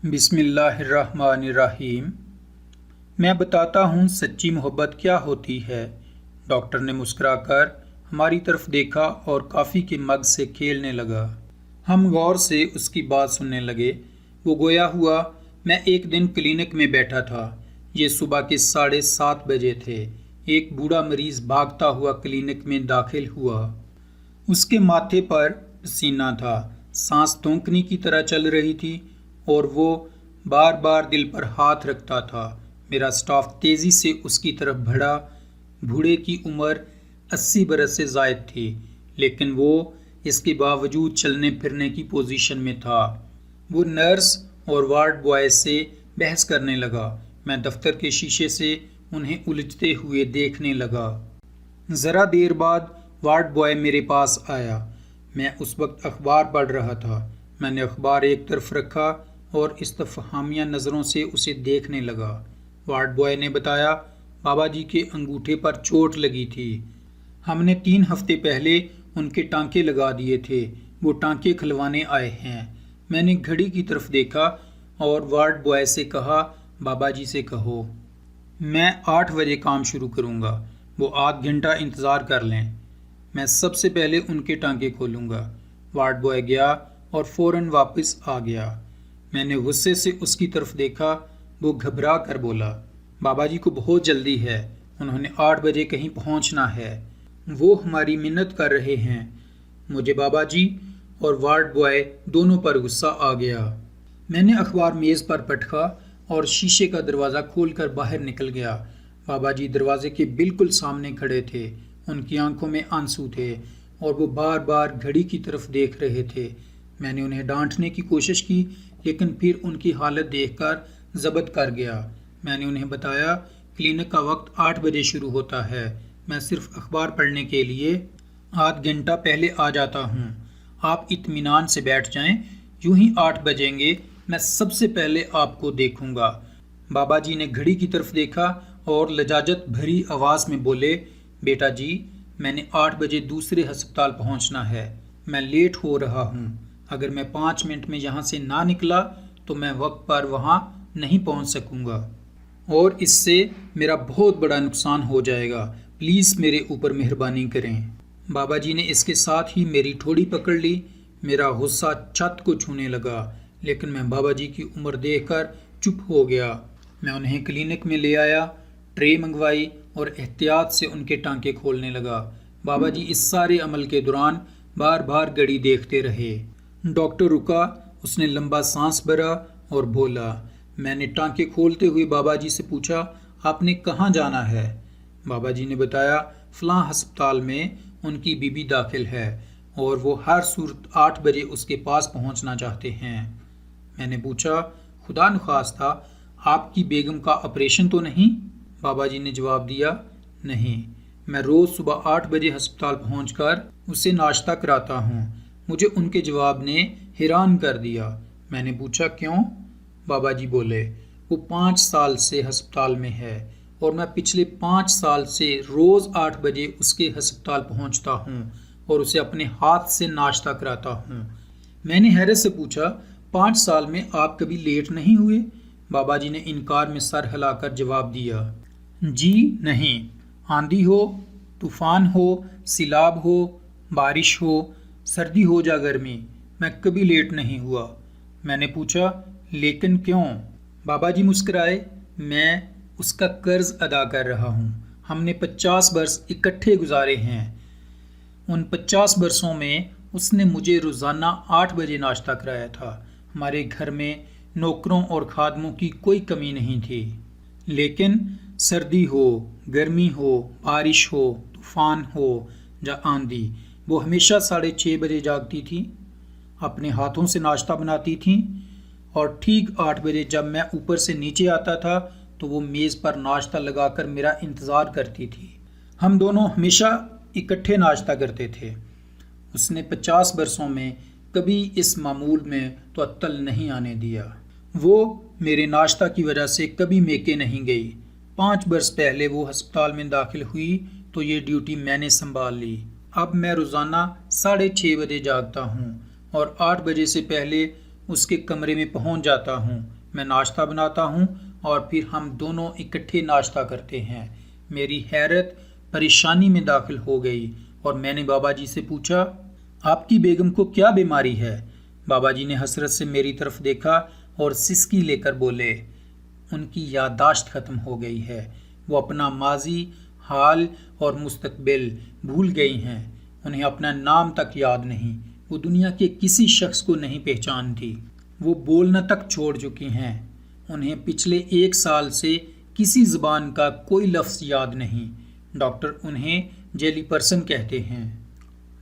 بسم اللہ الرحمن الرحیم۔ میں بتاتا ہوں سچی محبت کیا ہوتی ہے۔ ڈاکٹر نے مسکرا کر ہماری طرف دیکھا اور کافی کے مگ سے کھیلنے لگا۔ ہم غور سے اس کی بات سننے لگے۔ وہ گویا ہوا میں ایک دن کلینک میں بیٹھا تھا۔ یہ صبح کے 7:30 بجے تھے۔ ایک بوڑھا مریض بھاگتا ہوا کلینک میں داخل ہوا۔ اس کے ماتھے پر پسینہ تھا، سانس تونکنے کی طرح چل رہی تھی اور وہ بار بار دل پر ہاتھ رکھتا تھا۔ میرا سٹاف تیزی سے اس کی طرف بڑھا۔ بوڑھے کی عمر 80 برس سے زائد تھی، لیکن وہ اس کے باوجود چلنے پھرنے کی پوزیشن میں تھا۔ وہ نرس اور وارڈ بوائے سے بحث کرنے لگا۔ میں دفتر کے شیشے سے انہیں الجھتے ہوئے دیکھنے لگا۔ ذرا دیر بعد وارڈ بوائے میرے پاس آیا۔ میں اس وقت اخبار پڑھ رہا تھا۔ میں نے اخبار ایک طرف رکھا اور استفہامیہ نظروں سے اسے دیکھنے لگا۔ وارڈ بوائے نے بتایا، بابا جی کے انگوٹھے پر چوٹ لگی تھی۔ ہم نے 3 ہفتے پہلے ان کے ٹانکے لگا دیے تھے۔ وہ ٹانکے کھلوانے آئے ہیں۔ میں نے گھڑی کی طرف دیکھا اور وارڈ بوائے سے کہا، بابا جی سے کہو میں 8 بجے کام شروع کروں گا۔ وہ آدھ گھنٹہ انتظار کر لیں۔ میں سب سے پہلے ان کے ٹانکے کھولوں گا۔ وارڈ بوائے گیا اور فوراً واپس آ گیا۔ میں نے غصے سے اس کی طرف دیکھا۔ وہ گھبرا کر بولا، بابا جی کو بہت جلدی ہے، انہوں نے 8 بجے کہیں پہنچنا ہے، وہ ہماری منت کر رہے ہیں۔ مجھے بابا جی اور وارڈ بوائے دونوں پر غصہ آ گیا۔ میں نے اخبار میز پر پٹکا اور شیشے کا دروازہ کھول کر باہر نکل گیا۔ بابا جی دروازے کے بالکل سامنے کھڑے تھے۔ ان کی آنکھوں میں آنسو تھے اور وہ بار بار گھڑی کی طرف دیکھ رہے تھے۔ میں نے انہیں ڈانٹنے کی کوشش کی، لیکن پھر ان کی حالت دیکھ کر ضبط کر گیا۔ میں نے انہیں بتایا، کلینک کا وقت 8 بجے شروع ہوتا ہے۔ میں صرف اخبار پڑھنے کے لیے آدھ گھنٹہ پہلے آ جاتا ہوں۔ آپ اطمینان سے بیٹھ جائیں، یوں ہی 8 بجیں گے میں سب سے پہلے آپ کو دیکھوں گا۔ بابا جی نے گھڑی کی طرف دیکھا اور لجاجت بھری آواز میں بولے، بیٹا جی، میں نے 8 بجے دوسرے ہسپتال پہنچنا ہے۔ میں لیٹ ہو رہا ہوں۔ اگر میں 5 منٹ میں یہاں سے نہ نکلا تو میں وقت پر وہاں نہیں پہنچ سکوں گا اور اس سے میرا بہت بڑا نقصان ہو جائے گا۔ پلیز میرے اوپر مہربانی کریں۔ بابا جی نے اس کے ساتھ ہی میری ٹھوڑی پکڑ لی۔ میرا غصہ چھت کو چھونے لگا، لیکن میں بابا جی کی عمر دیکھ کر چپ ہو گیا۔ میں انہیں کلینک میں لے آیا، ٹرے منگوائی اور احتیاط سے ان کے ٹانکے کھولنے لگا۔ بابا جی اس سارے عمل کے دوران بار بار گھڑی دیکھتے رہے۔ ڈاکٹر رکا، اس نے لمبا سانس بھرا اور بولا۔ میں نے ٹانکے کھولتے ہوئے بابا جی سے پوچھا، آپ نے کہاں جانا ہے؟ بابا جی نے بتایا، فلاں ہسپتال میں ان کی بیوی داخل ہے اور وہ ہر صورت 8 بجے اس کے پاس پہنچنا چاہتے ہیں۔ میں نے پوچھا، خدا نخواستہ آپ کی بیگم کا آپریشن تو نہیں؟ بابا جی نے جواب دیا، نہیں، میں روز صبح 8 بجے ہسپتال پہنچ کر اسے ناشتہ کراتا ہوں۔ مجھے ان کے جواب نے حیران کر دیا۔ میں نے پوچھا، کیوں؟ بابا جی بولے، وہ 5 سال سے ہسپتال میں ہے اور میں پچھلے 5 سال سے روز 8 بجے اس کے ہسپتال پہنچتا ہوں اور اسے اپنے ہاتھ سے ناشتہ کراتا ہوں۔ میں نے حیرت سے پوچھا، 5 سال میں آپ کبھی لیٹ نہیں ہوئے؟ بابا جی نے انکار میں سر ہلا کر جواب دیا، جی نہیں، آندھی ہو، طوفان ہو، سیلاب ہو، بارش ہو، سردی ہو یا گرمی، میں کبھی لیٹ نہیں ہوا۔ میں نے پوچھا، لیکن کیوں؟ بابا جی مسکرائے، میں اس کا قرض ادا کر رہا ہوں۔ ہم نے 50 برس اکٹھے گزارے ہیں۔ ان 50 برسوں میں اس نے مجھے روزانہ 8 بجے ناشتہ کرایا تھا۔ ہمارے گھر میں نوکروں اور خادموں کی کوئی کمی نہیں تھی، لیکن سردی ہو، گرمی ہو، بارش ہو، طوفان ہو یا آندھی، وہ ہمیشہ 6:30 بجے جاگتی تھی، اپنے ہاتھوں سے ناشتہ بناتی تھیں اور ٹھیک 8 بجے جب میں اوپر سے نیچے آتا تھا تو وہ میز پر ناشتہ لگا کر میرا انتظار کرتی تھی۔ ہم دونوں ہمیشہ اکٹھے ناشتہ کرتے تھے۔ اس نے 50 برسوں میں کبھی اس معمول میں تعطل نہیں آنے دیا۔ وہ میرے ناشتہ کی وجہ سے کبھی میکے نہیں گئی۔ 5 برس پہلے وہ ہسپتال میں داخل ہوئی تو یہ ڈیوٹی میں نے سنبھال لی۔ اب میں روزانہ 6:30 بجے جاگتا ہوں اور 8 بجے سے پہلے اس کے کمرے میں پہنچ جاتا ہوں، میں ناشتہ بناتا ہوں اور پھر ہم دونوں اکٹھے ناشتہ کرتے ہیں۔ میری حیرت پریشانی میں داخل ہو گئی اور میں نے بابا جی سے پوچھا، آپ کی بیگم کو کیا بیماری ہے؟ بابا جی نے حسرت سے میری طرف دیکھا اور سسکی لے کر بولے، ان کی یادداشت ختم ہو گئی ہے، وہ اپنا ماضی، حال اور مستقبل بھول گئی ہیں، انہیں اپنا نام تک یاد نہیں، وہ دنیا کے کسی شخص کو نہیں پہچانتی، وہ بولنا تک چھوڑ چکی ہیں، انہیں پچھلے 1 سال سے کسی زبان کا کوئی لفظ یاد نہیں، ڈاکٹر انہیں جیلی پرسن کہتے ہیں۔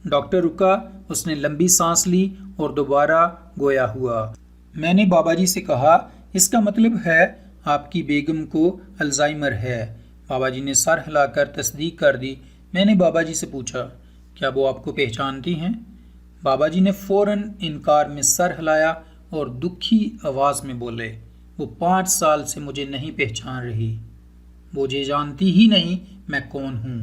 ڈاکٹر رکا، اس نے لمبی سانس لی اور دوبارہ گویا ہوا۔ میں نے بابا جی سے کہا، اس کا مطلب ہے آپ کی بیگم کو الزائمر ہے۔ بابا جی نے سر ہلا کر تصدیق کر دی۔ میں نے بابا جی سے پوچھا، کیا وہ آپ کو پہچانتی ہیں؟ بابا جی نے فوراً انکار میں سر ہلایا اور دکھی آواز میں بولے، وہ 5 سال سے مجھے نہیں پہچان رہی، مجھے جانتی ہی نہیں میں کون ہوں،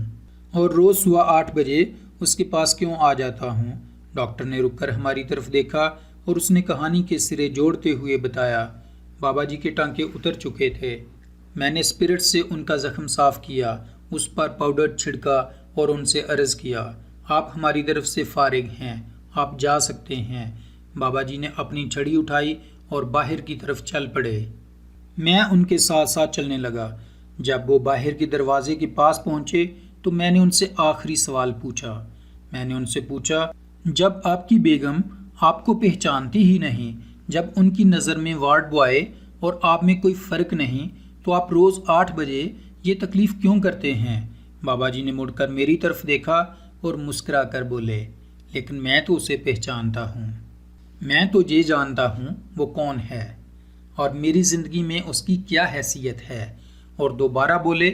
اور روز صبح 8 بجے اس کے پاس کیوں آ جاتا ہوں۔ ڈاکٹر نے رک کر ہماری طرف دیکھا اور اس نے کہانی کے سرے جوڑتے ہوئے بتایا، بابا جی کے ٹانکے اتر چکے تھے، میں نے اسپرٹ سے ان کا زخم صاف کیا، اس پر پاؤڈر چھڑکا اور ان سے عرض کیا، آپ ہماری طرف سے فارغ ہیں، آپ جا سکتے ہیں۔ بابا جی نے اپنی چھڑی اٹھائی اور باہر کی طرف چل پڑے۔ میں ان کے ساتھ ساتھ چلنے لگا۔ جب وہ باہر کے دروازے کے پاس پہنچے تو میں نے ان سے آخری سوال پوچھا۔ میں نے ان سے پوچھا، جب آپ کی بیگم آپ کو پہچانتی ہی نہیں، جب ان کی نظر میں وارڈ بوائے اور آپ میں کوئی فرق نہیں، تو آپ روز 8 بجے یہ تکلیف کیوں کرتے ہیں؟ بابا جی نے مڑ کر میری طرف دیکھا اور مسکرا کر بولے، لیکن میں تو اسے پہچانتا ہوں، میں تو یہ جانتا ہوں وہ کون ہے اور میری زندگی میں اس کی کیا حیثیت ہے۔ اور دوبارہ بولے،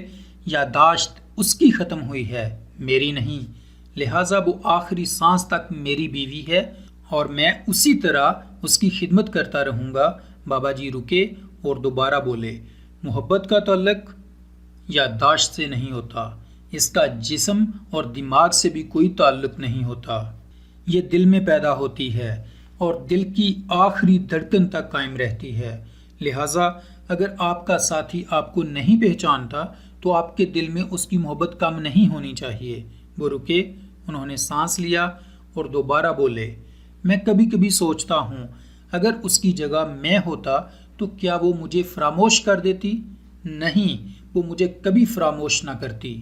یادداشت اس کی ختم ہوئی ہے، میری نہیں، لہٰذا وہ آخری سانس تک میری بیوی ہے اور میں اسی طرح اس کی خدمت کرتا رہوں گا۔ بابا جی رکے اور دوبارہ بولے، محبت کا تعلق یادداشت سے نہیں ہوتا، اس کا جسم اور دماغ سے بھی کوئی تعلق نہیں ہوتا، یہ دل میں پیدا ہوتی ہے اور دل کی آخری دھڑکن تک قائم رہتی ہے۔ لہٰذا اگر آپ کا ساتھی آپ کو نہیں پہچانتا تو آپ کے دل میں اس کی محبت کم نہیں ہونی چاہیے۔ وہ رکے، انہوں نے سانس لیا اور دوبارہ بولے، میں کبھی کبھی سوچتا ہوں اگر اس کی جگہ میں ہوتا تو کیا وہ مجھے فراموش کر دیتی؟ نہیں، وہ مجھے کبھی فراموش نہ کرتی۔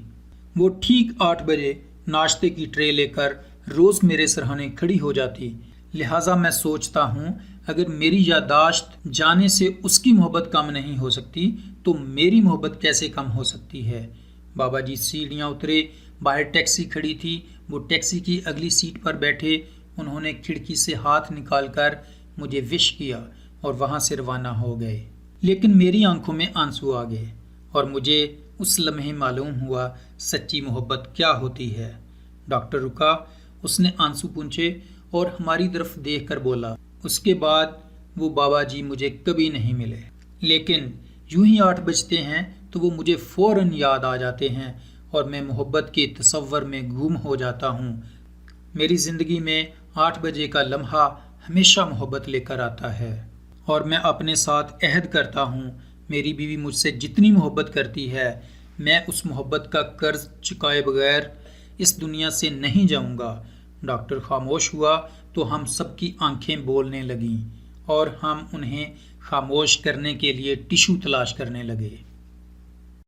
وہ ٹھیک 8 بجے ناشتے کی ٹرے لے کر روز میرے سرہانے کھڑی ہو جاتی۔ لہٰذا میں سوچتا ہوں اگر میری یادداشت جانے سے اس کی محبت کم نہیں ہو سکتی تو میری محبت کیسے کم ہو سکتی ہے؟ بابا جی سیڑھیاں اترے، باہر ٹیکسی کھڑی تھی، وہ ٹیکسی کی اگلی سیٹ پر بیٹھے، انہوں نے کھڑکی سے ہاتھ نکال کر مجھے وش کیا اور وہاں سے روانہ ہو گئے۔ لیکن میری آنکھوں میں آنسو آ گئے اور مجھے اس لمحے معلوم ہوا سچی محبت کیا ہوتی ہے۔ ڈاکٹر رکا، اس نے آنسو پونچھے اور ہماری طرف دیکھ کر بولا، اس کے بعد وہ بابا جی مجھے کبھی نہیں ملے، لیکن یوں ہی 8 بجتے ہیں تو وہ مجھے فوراً یاد آ جاتے ہیں اور میں محبت کے تصور میں گم ہو جاتا ہوں۔ میری زندگی میں 8 بجے کا لمحہ ہمیشہ محبت لے کر آتا ہے اور میں اپنے ساتھ عہد کرتا ہوں میری بیوی مجھ سے جتنی محبت کرتی ہے میں اس محبت کا قرض چکائے بغیر اس دنیا سے نہیں جاؤں گا۔ ڈاکٹر خاموش ہوا تو ہم سب کی آنکھیں بولنے لگیں اور ہم انہیں خاموش کرنے کے لیے ٹشو تلاش کرنے لگے۔